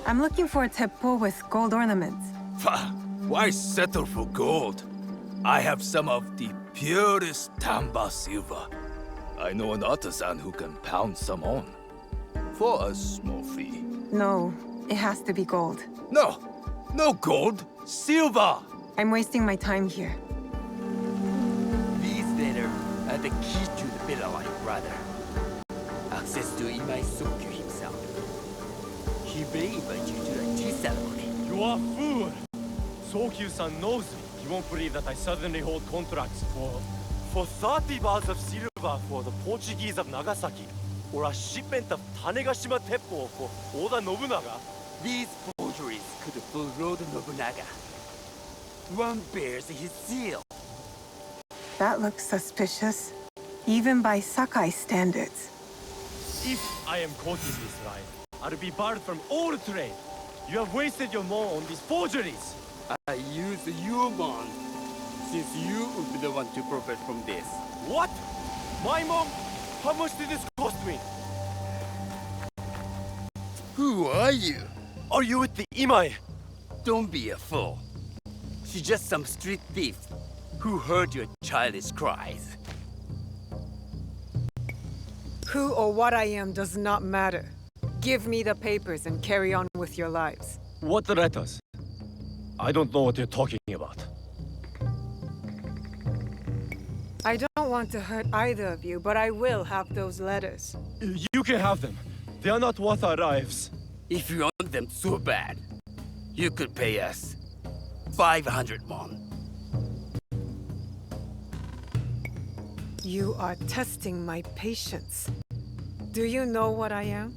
I'm looking for a teppo with gold ornaments. Why settle for gold? I have some of the purest Tamba silver. I know an artisan who can pound some on. For a small fee. No, it has to be gold. No! No gold! Silver! I'm wasting my time here. These letters are the key to the villa life, brother. Access to Imai Sokyu himself. He may invite you to a tea ceremony. You are a fool! Sokyu-san knows me. He won't believe that I suddenly hold contracts for 30 bars of silver for the Portuguese of Nagasaki, or a shipment of Tanegashima Teppo for Oda Nobunaga. These forgeries could fool Lord Nobunaga. One bears his seal. That looks suspicious, even by Sakai standards. If I am caught in this lie, I'll be barred from all trade. You have wasted your mon on these forgeries. I use your mon, since you would be the one to profit from this. What? My mom? How much did this cost me? Who are you? Are you with the Imai? Don't be a fool. She's just some street thief who heard your childish cries. Who or what I am does not matter. Give me the papers and carry on with your lives. What letters? I don't know what you're talking about. I don't want to hurt either of you, but I will have those letters. You can have them. They are not worth our lives. If you want them so bad, you could pay us 500 mon. You are testing my patience. Do you know what I am?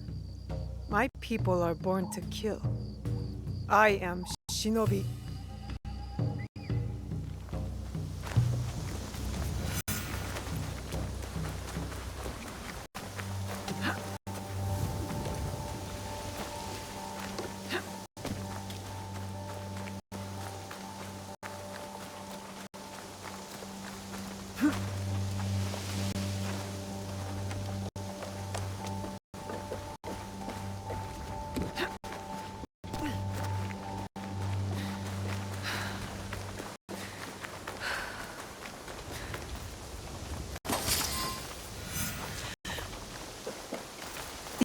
My people are born to kill. I am Shinobi.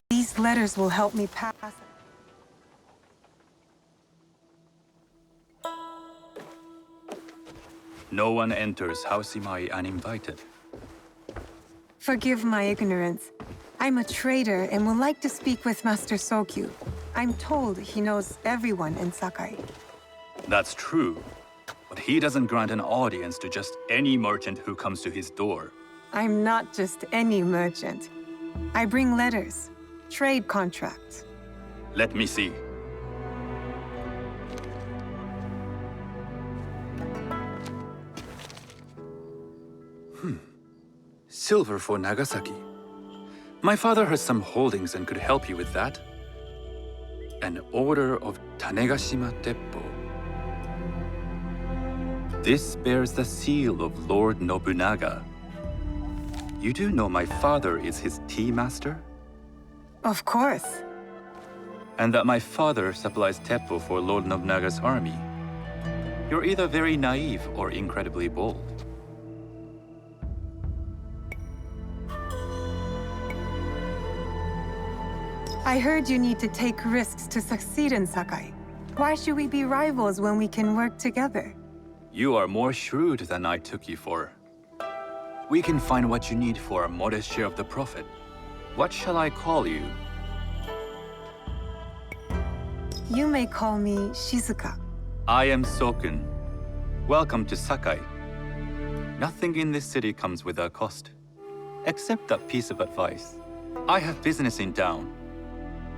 These letters will help me pass. No one enters House Imai uninvited. Forgive my ignorance. I'm a trader and would like to speak with Master Sokyu. I'm told he knows everyone in Sakai. That's true, but he doesn't grant an audience to just any merchant who comes to his door. I'm not just any merchant. I bring letters, trade contracts. Let me see. Silver for Nagasaki. My father has some holdings and could help you with that. An order of Tanegashima Teppo. This bears the seal of Lord Nobunaga. You do know my father is his tea master? Of course. And that my father supplies Teppo for Lord Nobunaga's army. You're either very naive or incredibly bold. I heard you need to take risks to succeed in Sakai. Why should we be rivals when we can work together? You are more shrewd than I took you for. We can find what you need for a modest share of the profit. What shall I call you? You may call me Shizuka. I am Sokun. Welcome to Sakai. Nothing in this city comes without cost. Except that piece of advice. I have business in town.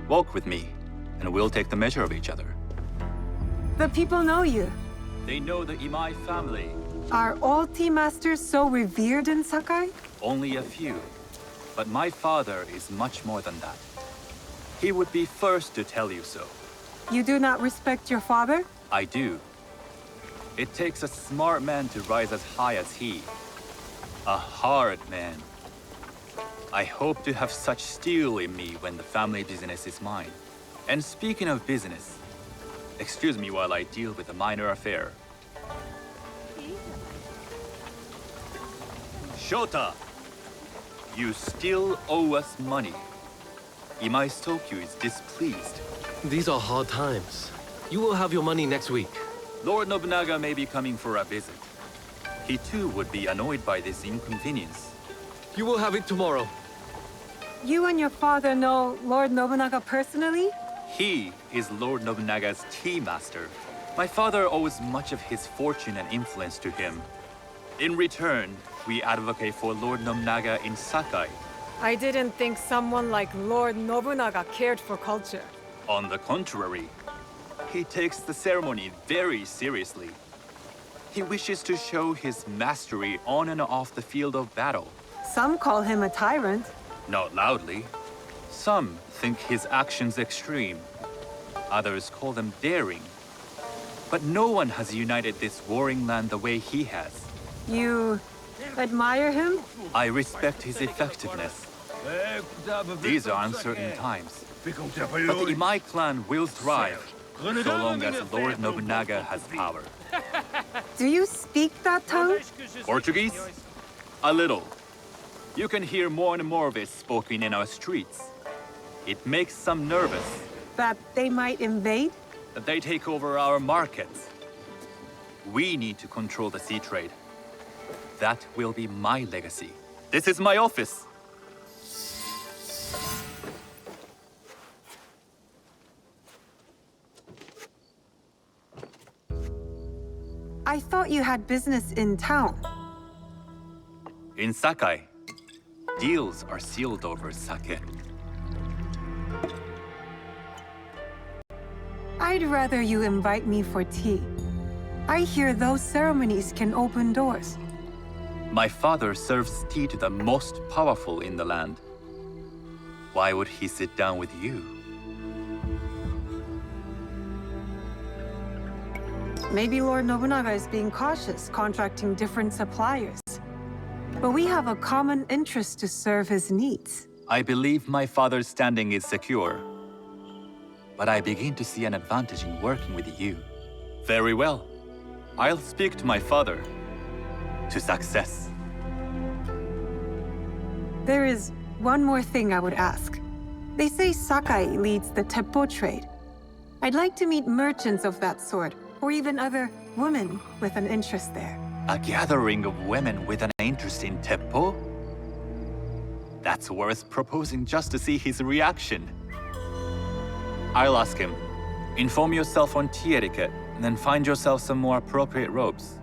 Walk with me, and we'll take the measure of each other. The people know you. They know the Imai family. Are all tea masters so revered in Sakai? Only a few. But my father is much more than that. He would be first to tell you so. You do not respect your father? I do. It takes a smart man to rise as high as he. A hard man. I hope to have such steel in me when the family business is mine. And speaking of business, excuse me while I deal with a minor affair. Shota! You still owe us money. Imai Sokyu is displeased. These are hard times. You will have your money next week. Lord Nobunaga may be coming for a visit. He too would be annoyed by this inconvenience. You will have it tomorrow. You and your father know Lord Nobunaga personally? He is Lord Nobunaga's tea master. My father owes much of his fortune and influence to him. In return, we advocate for Lord Nobunaga in Sakai. I didn't think someone like Lord Nobunaga cared for culture. On the contrary, he takes the ceremony very seriously. He wishes to show his mastery on and off the field of battle. Some call him a tyrant. Not loudly. Some think his actions extreme. Others call them daring. But no one has united this warring land the way he has. You admire him? I respect his effectiveness. These are uncertain times. But the Imai clan will thrive, so long as Lord Nobunaga has power. Do you speak that tongue? Portuguese? A little. You can hear more and more of it spoken in our streets. It makes some nervous. That they might invade? That they take over our markets. We need to control the sea trade. That will be my legacy. This is my office. I thought you had business in town. In Sakai, deals are sealed over sake. I'd rather you invite me for tea. I hear those ceremonies can open doors. My father serves tea to the most powerful in the land. Why would he sit down with you? Maybe Lord Nobunaga is being cautious, contracting different suppliers. But we have a common interest to serve his needs. I believe my father's standing is secure. But I begin to see an advantage in working with you. Very well. I'll speak to my father. To success. There is one more thing I would ask. They say Sakai leads the Teppo trade. I'd like to meet merchants of that sort, or even other women with an interest there. A gathering of women with an interest in Teppo? That's worth proposing just to see his reaction. I'll ask him. Inform yourself on tea etiquette, and then find yourself some more appropriate robes.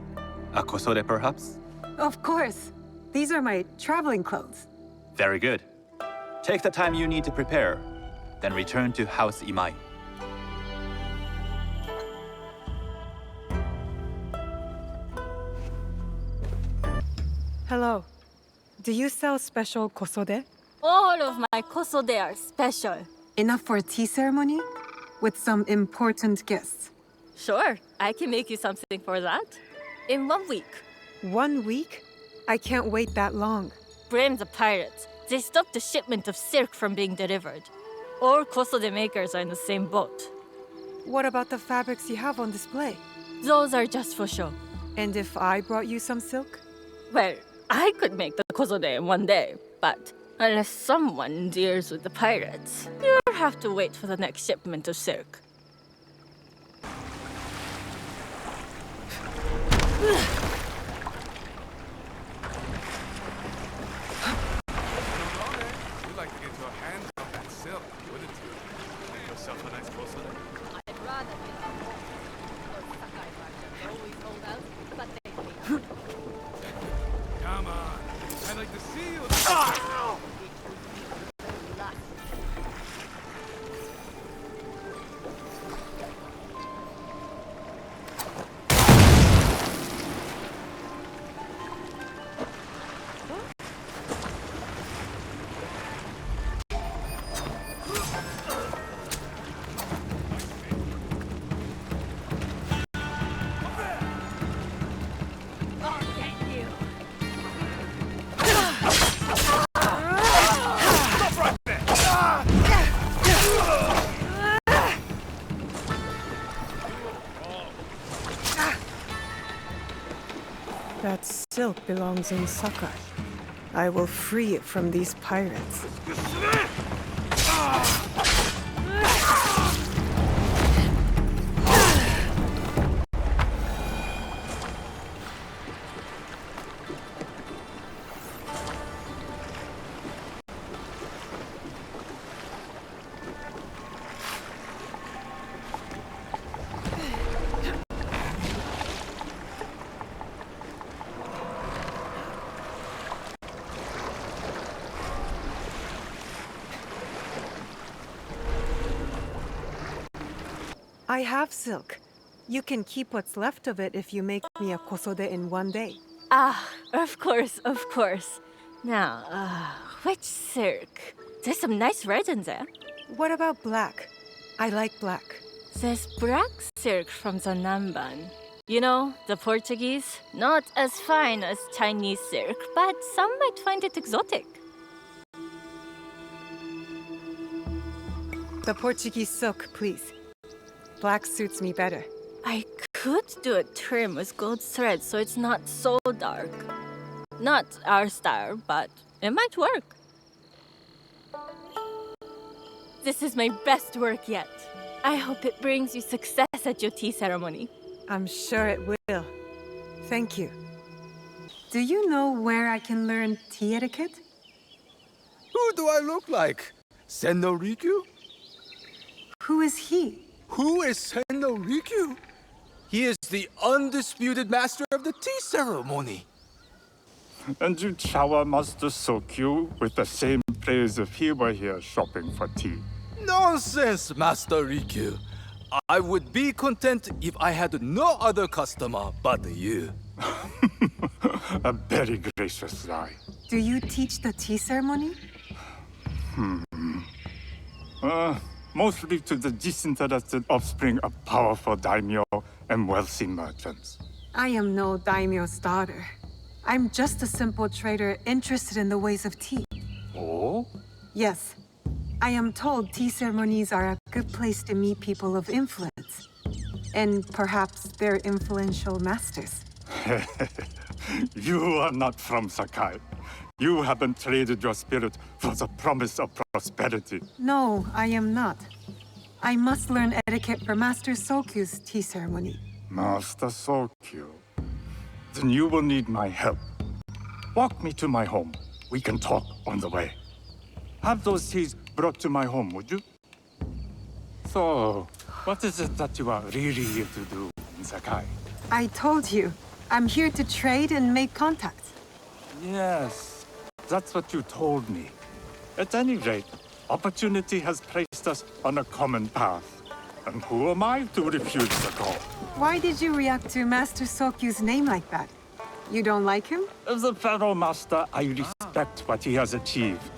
A kosode, perhaps? Of course. These are my traveling clothes. Very good. Take the time you need to prepare, then return to House Imai. Hello. Do you sell special kosode? All of my kosode are special. Enough for a tea ceremony? With some important guests. Sure, I can make you something for that. In 1 week. 1 week? I can't wait that long. Blame the pirates. They stopped the shipment of silk from being delivered. All kosode makers are in the same boat. What about the fabrics you have on display? Those are just for show. And if I brought you some silk? Well, I could make the kosode in 1 day, but unless someone deals with the pirates, you'll have to wait for the next shipment of silk. You'd like to get your hands on that silk, wouldn't you? Make yourself a nice kosode. I'd rather be those Sakai markets always hold out, but they hate. Come on. I'd like to see you. Oh, thank you. That silk belongs in Sakai. I will free it from these pirates. I have silk. You can keep what's left of it if you make me a kosode in one day. Ah, of course, of course. Now, which silk? There's some nice red in there. What about black? I like black. There's black silk from the Namban. You know, the Portuguese. Not as fine as Chinese silk, but some might find it exotic. The Portuguese silk, please. Black suits me better. I could do a trim with gold thread so it's not so dark. Not our style, but it might work. This is my best work yet. I hope it brings you success at your tea ceremony. I'm sure it will. Thank you. Do you know where I can learn tea etiquette? Who do I look like? Senno Rikyu? Who is he? Who is Senno Rikyu? He is the undisputed master of the tea ceremony. And you shower Master Sokyu with the same praise if he were here shopping for tea. Nonsense, Master Rikyu. I would be content if I had no other customer but you. A very gracious lie. Do you teach the tea ceremony? Mostly to the disinterested offspring of powerful daimyo and wealthy merchants. I am no daimyo's daughter. I'm just a simple trader interested in the ways of tea. Oh? Yes. I am told tea ceremonies are a good place to meet people of influence. And perhaps their influential masters. You are not from Sakai. You haven't traded your spirit for the promise of prosperity. No, I am not. I must learn etiquette for Master Sokyu's tea ceremony. Master Sokyu. Then you will need my help. Walk me to my home. We can talk on the way. Have those teas brought to my home, would you? So, what is it that you are really here to do in Sakai? I told you, I'm here to trade and make contacts. Yes, that's what you told me. At any rate, opportunity has placed us on a common path. And who am I to refuse the call? Why did you react to Master Sokyu's name like that? You don't like him? As a Pharaoh Master, I respect what he has achieved.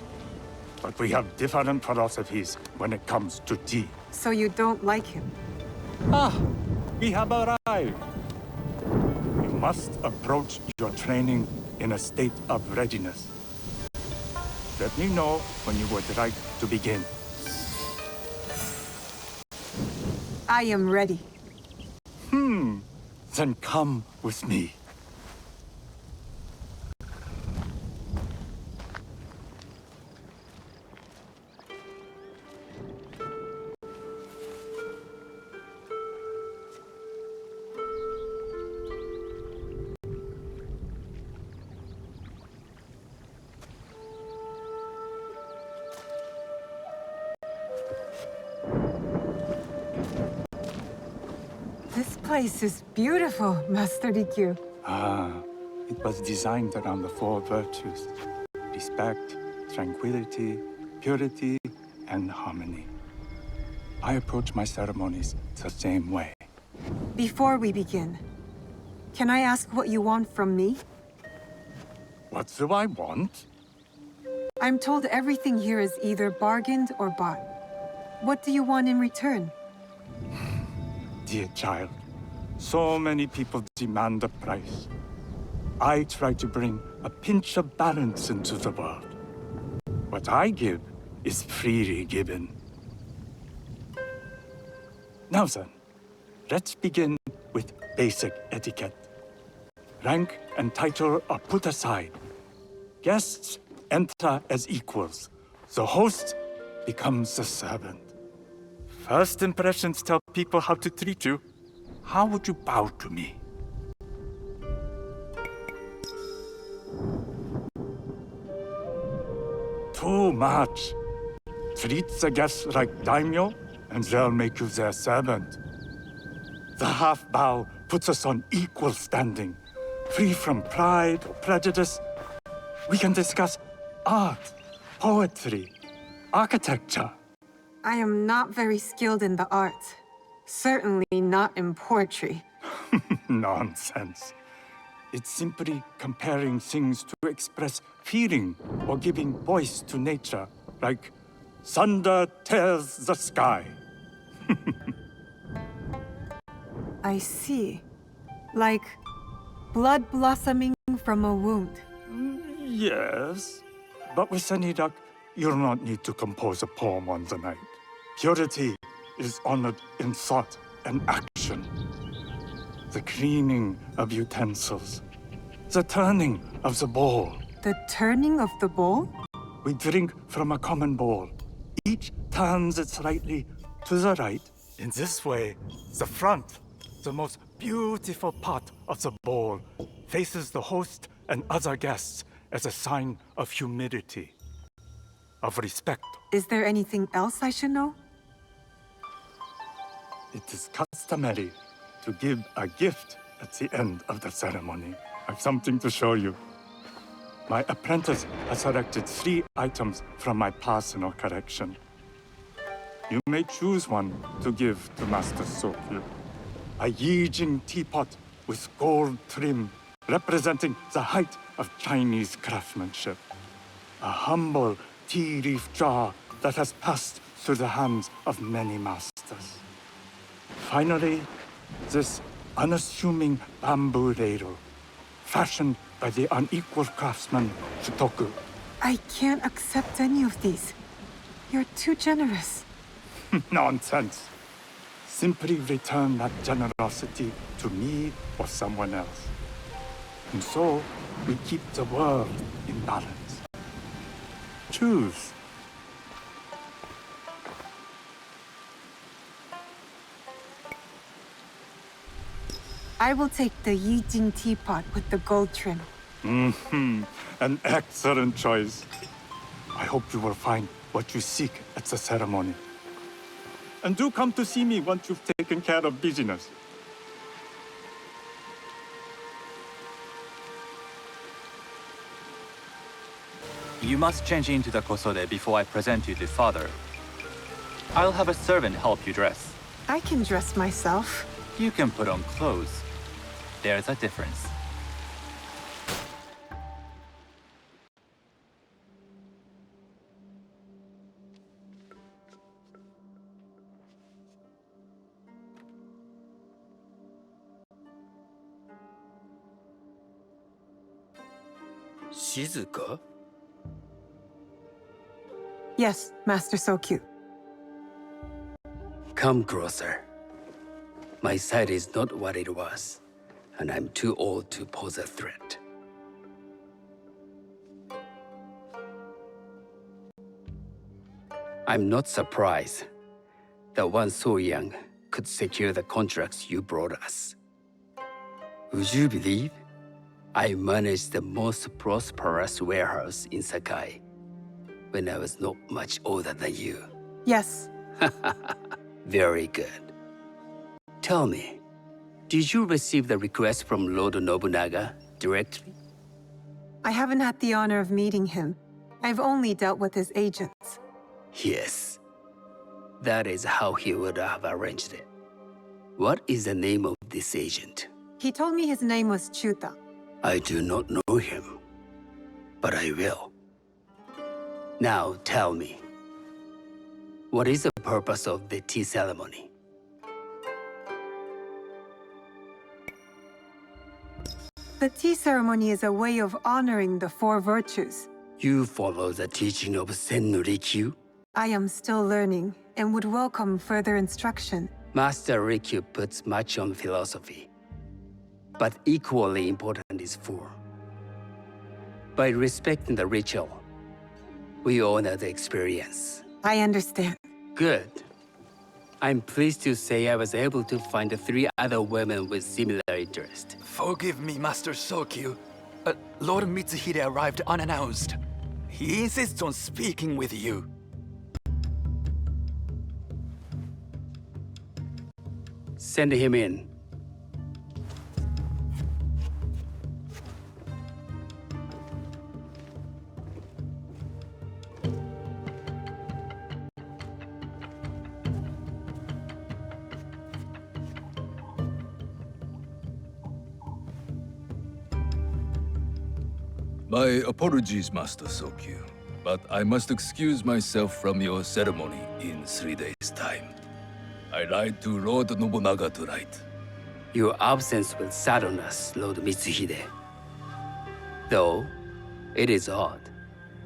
But we have different philosophies when it comes to tea. So you don't like him? Ah, we have arrived. You must approach your training in a state of readiness. Let me know when you would like to begin. I am ready. Then come with me. This place is beautiful, Master Rikyu. It was designed around the four virtues: respect, tranquility, purity, and harmony. I approach my ceremonies the same way. Before we begin, can I ask what you want from me? What do I want? I'm told everything here is either bargained or bought. What do you want in return? Dear child, so many people demand a price. I try to bring a pinch of balance into the world. What I give is freely given. Now then, let's begin with basic etiquette. Rank and title are put aside. Guests enter as equals. The host becomes the servant. First impressions tell people how to treat you. How would you bow to me? Too much. Treat the guests like daimyo, and they'll make you their servant. The half bow puts us on equal standing, free from pride or prejudice. We can discuss art, poetry, architecture. I am not very skilled in the arts. Certainly not in poetry. Nonsense. It's simply comparing things to express feeling or giving voice to nature, like thunder tears the sky. I see. Like blood blossoming from a wound. Yes, but with Senidak, you'll not need to compose a poem on the night. Purity is honored in thought and action. The cleaning of utensils, the turning of the bowl. The turning of the bowl? We drink from a common bowl. Each turns it slightly to the right. In this way, the front, the most beautiful part of the bowl, faces the host and other guests as a sign of humility, of respect. Is there anything else I should know? It is customary to give a gift at the end of the ceremony. I've something to show you. My apprentice has selected 3 items from my personal collection. You may choose one to give to Master Sokyu. A Yijing teapot with gold trim, representing the height of Chinese craftsmanship. A humble tea leaf jar that has passed through the hands of many masters. Finally, this unassuming bamboo ladle, fashioned by the unequal craftsman Shutoku. I can't accept any of these. You're too generous. Nonsense. Simply return that generosity to me or someone else. And so, we keep the world in balance. Choose. I will take the Yijing teapot with the gold trim. An excellent choice. I hope you will find what you seek at the ceremony. And do come to see me once you've taken care of business. You must change into the kosode before I present you to father. I'll have a servant help you dress. I can dress myself. You can put on clothes. There's a difference. Shizuka? Yes, Master Sokyu. Come closer. My sight is not what it was, and I'm too old to pose a threat. I'm not surprised that one so young could secure the contracts you brought us. Would you believe I managed the most prosperous warehouse in Sakai when I was not much older than you? Yes. Very good. Tell me, did you receive the request from Lord Nobunaga directly? I haven't had the honor of meeting him. I've only dealt with his agents. Yes. That is how he would have arranged it. What is the name of this agent? He told me his name was Chuta. I do not know him, but I will. Now tell me, what is the purpose of the tea ceremony? The tea ceremony is a way of honoring the 4 virtues. You follow the teaching of Sennu Rikyu? I am still learning and would welcome further instruction. Master Rikyu puts much on philosophy. But equally important is form. By respecting the ritual, we honor the experience. I understand. Good. I'm pleased to say I was able to find 3 other women with similar interest. Forgive me, Master Sokyu. Lord Mitsuhide arrived unannounced. He insists on speaking with you. Send him in. My apologies, Master Sokyu, but I must excuse myself from your ceremony in 3 days' time. I ride to Lord Nobunaga tonight. Your absence will sadden us, Lord Mitsuhide. Though, it is odd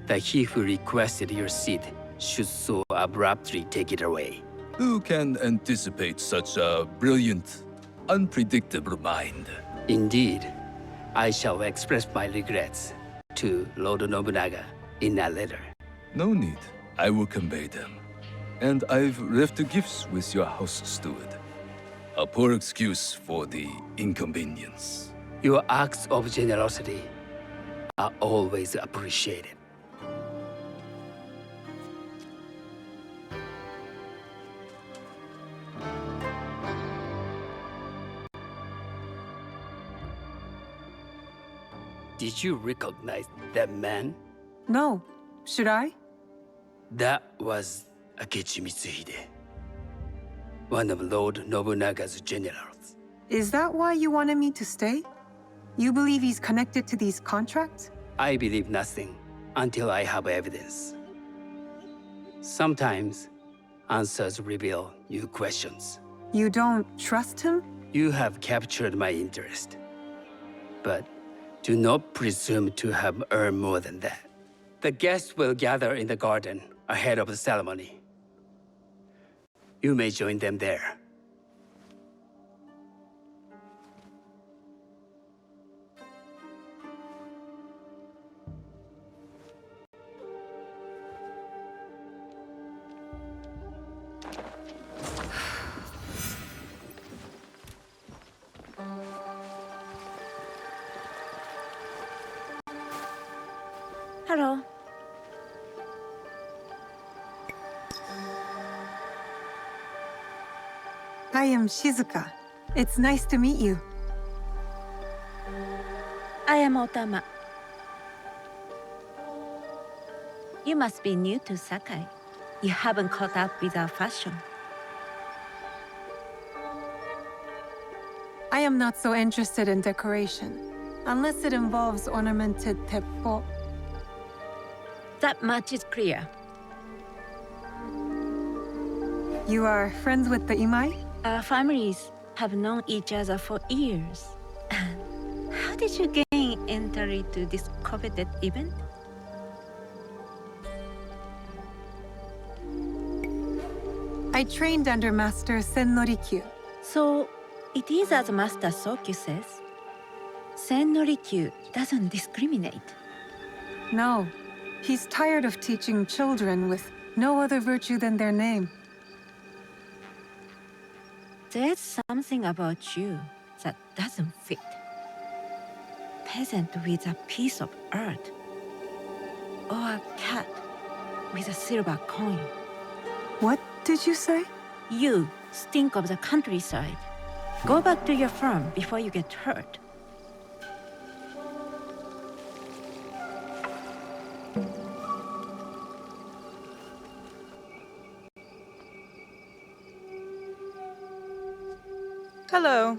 that he who requested your seat should so abruptly take it away. Who can anticipate such a brilliant, unpredictable mind? Indeed, I shall express my regrets to Lord Nobunaga in a letter. No need. I will convey them. And I've left the gifts with your house steward. A poor excuse for the inconvenience. Your acts of generosity are always appreciated. Did you recognize that man? No. Should I? That was Akechi Mitsuhide, one of Lord Nobunaga's generals. Is that why you wanted me to stay? You believe he's connected to these contracts? I believe nothing until I have evidence. Sometimes, answers reveal new questions. You don't trust him? You have captured my interest. But do not presume to have earned more than that. The guests will gather in the garden ahead of the ceremony. You may join them there. Hello. I am Shizuka. It's nice to meet you. I am Otama. You must be new to Sakai. You haven't caught up with our fashion. I am not so interested in decoration, unless it involves ornamented teppo. That much is clear. You are friends with the Imai? Our families have known each other for years. How did you gain entry to this coveted event? I trained under Master Sen Norikyu. So, it is as Master Sokyu says. Sen Norikyu doesn't discriminate. No, he's tired of teaching children with no other virtue than their name. There's something about you that doesn't fit. Peasant with a piece of earth. Or a cat with a silver coin. What did you say? You stink of the countryside. Go back to your farm before you get hurt. Hello.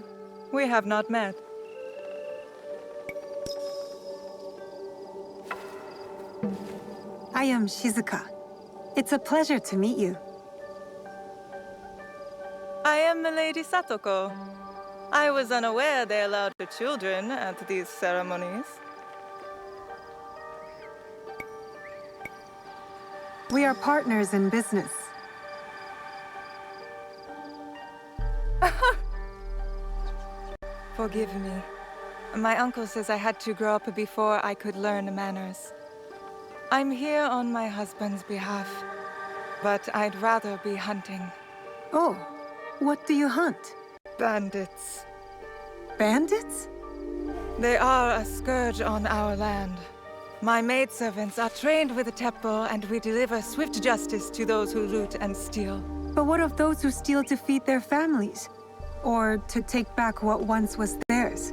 We have not met. I am Shizuka. It's a pleasure to meet you. I am Milady Satoko. I was unaware they allowed the children at these ceremonies. We are partners in business. Forgive me. My uncle says I had to grow up before I could learn manners. I'm here on my husband's behalf, but I'd rather be hunting. Oh, what do you hunt? Bandits. Bandits? They are a scourge on our land. My maidservants are trained with the Teppo, and we deliver swift justice to those who loot and steal. But what of those who steal to feed their families? Or to take back what once was theirs?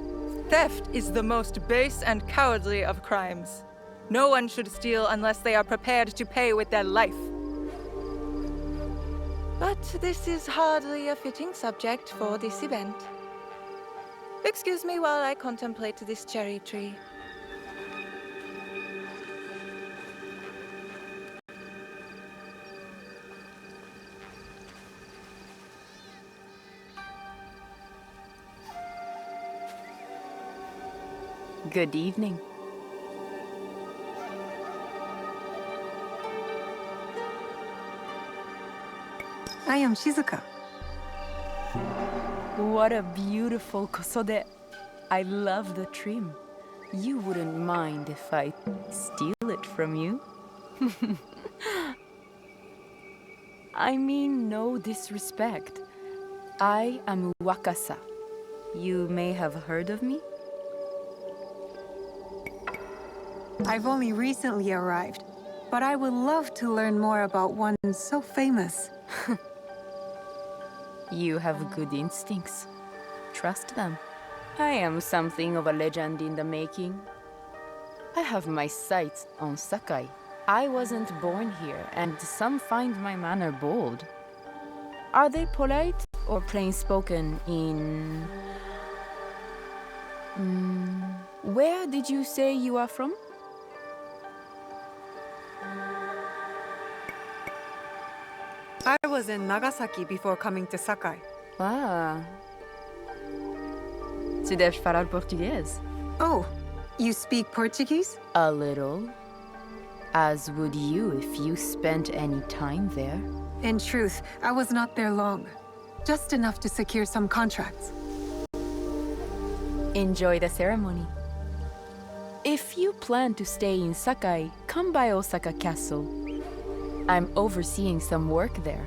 Theft is the most base and cowardly of crimes. No one should steal unless they are prepared to pay with their life. But this is hardly a fitting subject for this event. Excuse me while I contemplate this cherry tree. Good evening. I am Shizuka. What a beautiful kosode. I love the trim. You wouldn't mind if I steal it from you? I mean no disrespect. I am Wakasa. You may have heard of me? I've only recently arrived, but I would love to learn more about one so famous. You have good instincts. Trust them. I am something of a legend in the making. I have my sights on Sakai. I wasn't born here, and some find my manner bold. Are they polite or plain-spoken in... Where did you say you are from? I was in Nagasaki before coming to Sakai. Ah. Tu deves falar português? Oh, you speak Portuguese? A little. As would you if you spent any time there. In truth, I was not there long. Just enough to secure some contracts. Enjoy the ceremony. If you plan to stay in Sakai, come by Osaka Castle. I'm overseeing some work there.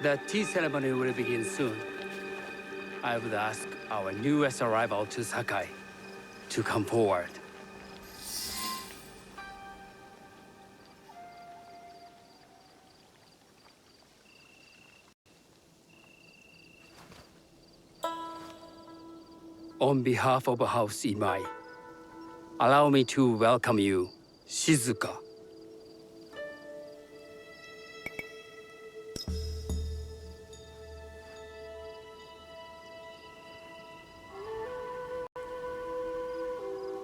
The tea ceremony will begin soon. I would ask our newest arrival to Sakai to come forward. On behalf of House Imai, allow me to welcome you, Shizuka.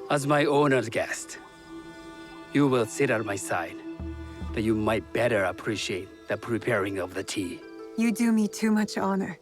As my honored guest, you will sit at my side, that you might better appreciate the preparing of the tea. You do me too much honor.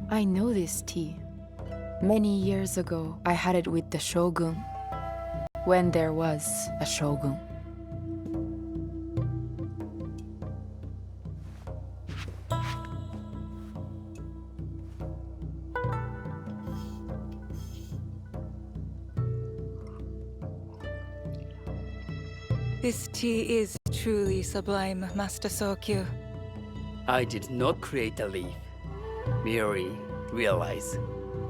I know this tea. Many years ago, I had it with the shogun. when there was a shogun. This tea is truly sublime, Master Sokyu. I did not create a leaf, merely realize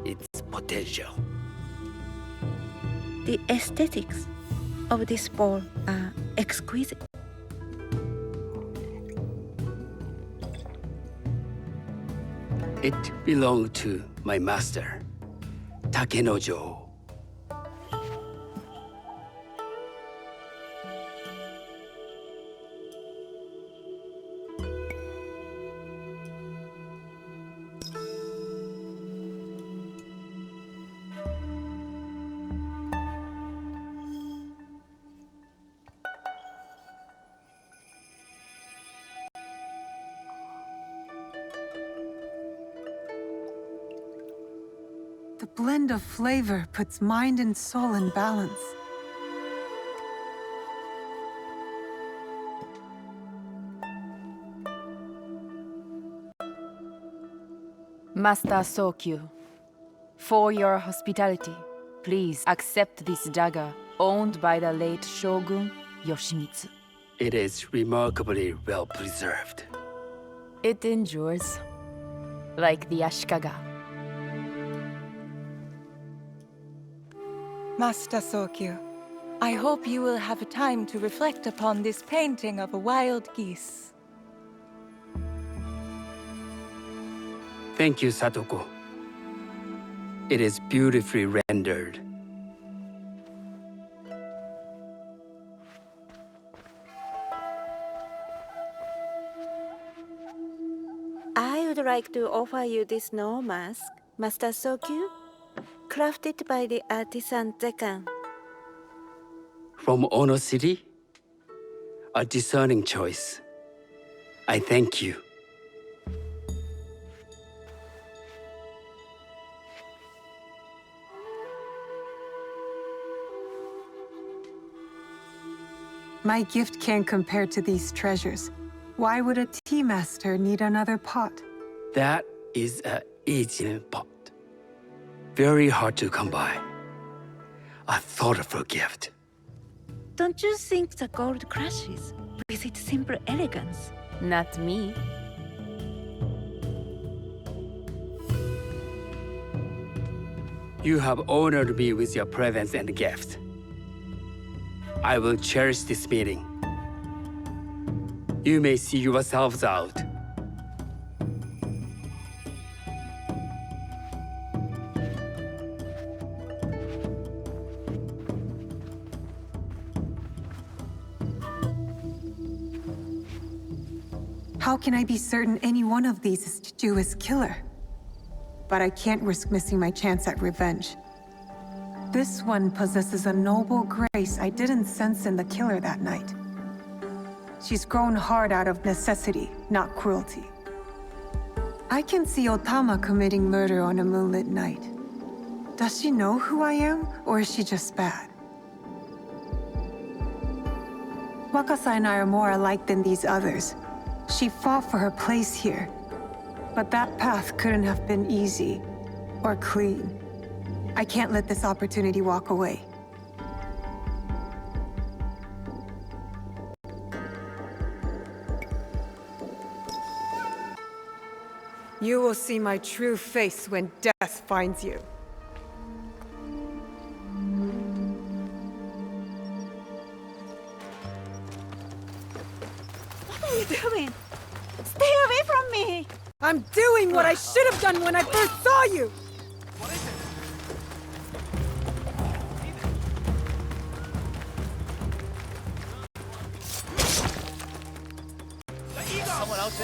its potential. The aesthetics of this bowl are exquisite. It belonged to my master, Takenojo. The blend of flavor puts mind and soul in balance. Master Sokyu, for your hospitality, please accept this dagger owned by the late Shogun Yoshimitsu. It is remarkably well preserved. It endures, like the Ashikaga. Master Sokyu, I hope you will have time to reflect upon this painting of a wild geese. Thank you, Satoko. It is beautifully rendered. I would like to offer you this snow mask, Master Sokyu, crafted by the artisan Zekan. From Ono City? A discerning choice. I thank you. My gift can't compare to these treasures. Why would a tea master need another pot? That is a aging pot. Very hard to come by. A thoughtful gift. Don't you think the gold crashes with its simple elegance? Not me. You have honored me with your presence and gift. I will cherish this meeting. You may see yourselves out. How can I be certain any one of these is to do his killer? But I can't risk missing my chance at revenge. This one possesses a noble grace I didn't sense in the killer that night. She's grown hard out of necessity, not cruelty. I can see Otama committing murder on a moonlit night. Does she know who I am, or is she just bad? Wakasa and I are more alike than these others. She fought for her place here. But that path couldn't have been easy, or clean. I can't let this opportunity walk away. You will see my true face when death finds you. What are you doing? Stay away from me! I'm doing what I should have done when I first saw you!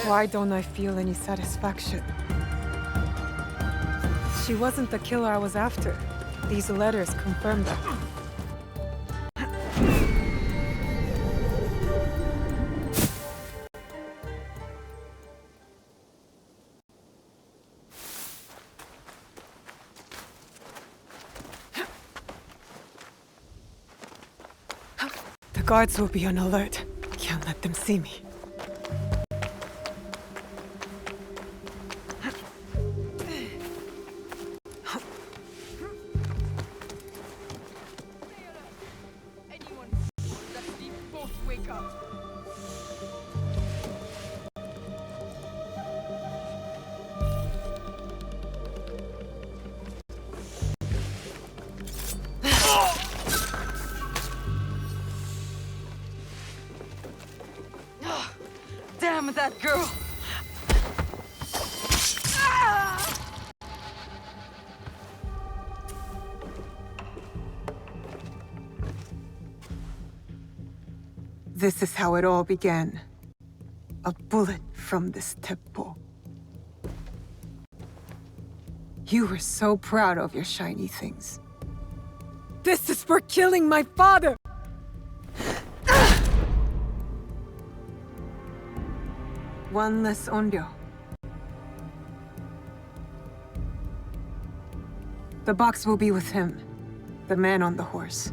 Why don't I feel any satisfaction? She wasn't the killer I was after. These letters confirm that. guards will be on alert. Can't let them see me. Damn that girl! This is how it all began. A bullet from this Teppo. You were so proud of your shiny things. This is for killing my father! One less onryo. The box will be with him, the man on the horse.